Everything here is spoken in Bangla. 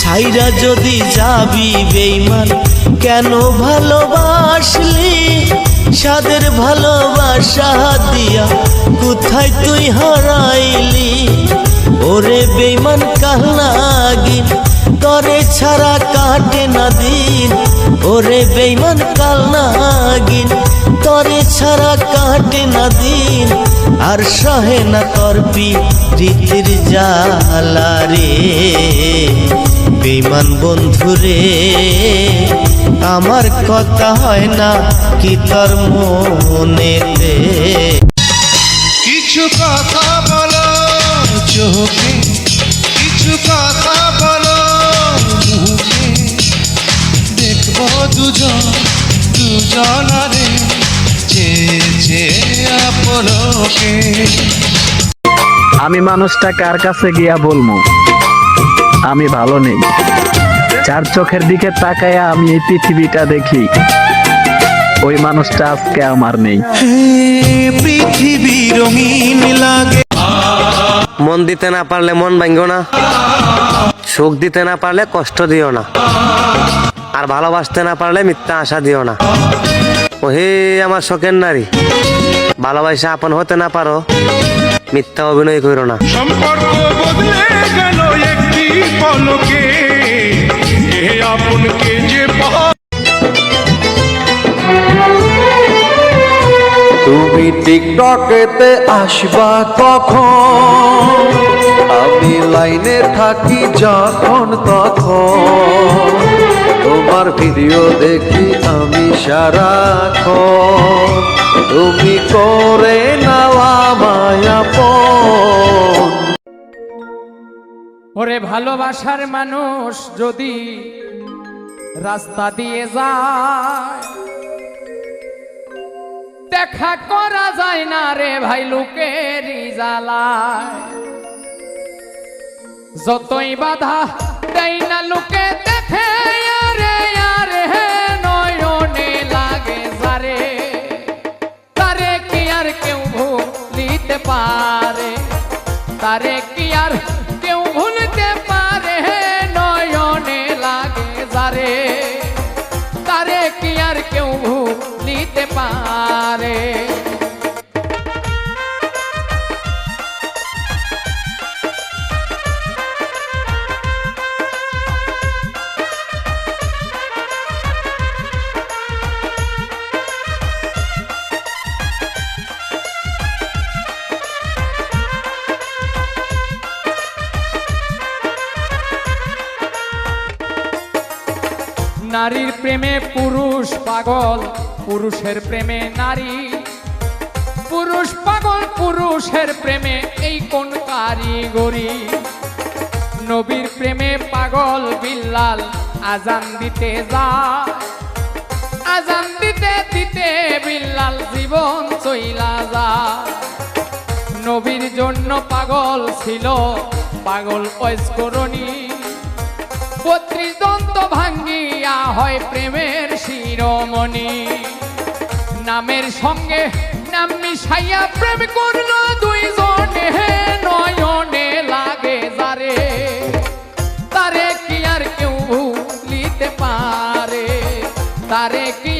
ছাইরা যদি যাবি বেঈমান কেন ভালোবাসলি? সাদের ভালোবাসা দিয়া কোথায় তুই হারাইলি? ওরে বেঈমান কালনাগিন তরে ছাড়া কাটে না দিন। ওরে বেঈমান কালনাগিন তরে ছাড়া কাটে না দিন। আর সহে না তোর প্রীতির জ্বালা রে বেঈমান বন্ধুরে। আমার কথা হয় না কি তোর মনেতে? কিছু কথা বলো চোখে, কিছু কথা বলো মুখে, দেখবো দুজনারে চেয়ে আপনকে। আমি মানুষটা কার কাছে গিয়া বলবো আমি ভালো নেই? যার চোখের দিকে তাকায়া আমি এই পৃথিবীটা দেখি, ওই মানুষটা আজকে আমার নেই। পৃথিবী রঙিন লাগে। মন দিতে না পারলে মন ভাঙ্গো না, সুখ দিতে না পারলে কষ্ট দিও না, আর ভালোবাসতে না পারলে মিথ্যা আশা দিও না। ও হে আমার শখের নারী, ভালোবাসা আপন হতে না পারো, মিথ্যা অভিনয় করো না। সম্পর্ক বদলে গেল একটি পলকে, এ আপনকে যে তুমি টিকটকেতে আসবা কখন? আমি লাইনে থাকি যখন তখন, তোমার ভিডিও দেখি আমি সারাক্ষণ। তুমি করে নেওয়া মায়াপন। ওরে ভালোবাসার মানুষ যদি রাস্তা দিয়ে যায়, দেখা করা যায় না রে ভাই লোকেরই জ্বালায়। যতই বাধা দেয় না লোকে দেখে আরে আরে নয়নে লাগে যারে, তারে কি আর কেউ ভুলিতে পারে? তারে কি আর কেউ ভুলতে পারে? নয়নে লাগে যারে, তারে কি আর কেউ ভুলিতে পারে? নারীর প্রেমে পুরুষ পাগল, পুরুষের প্রেমে নারী। পুরুষ পাগল পুরুষের প্রেমে, এই কোন কারিগরি? নবীর প্রেমে পাগল বিল্লাল আজান দিতে যায়, আজান দিতে দিতে বিল্লাল জীবন চইলা যায়। নবীর জন্য পাগল ছিল পাগল ঐস্করণী। 32 দন্ত ভাঙ্গিয়া হয় প্রেমের শিরোমণি। নামের সঙ্গে নাম মিশাইয়া প্রেম করলো দুইজনে, নয়নে লাগে যারে, তারে কি আর কেউ ভুলিতে পারে? তারে কি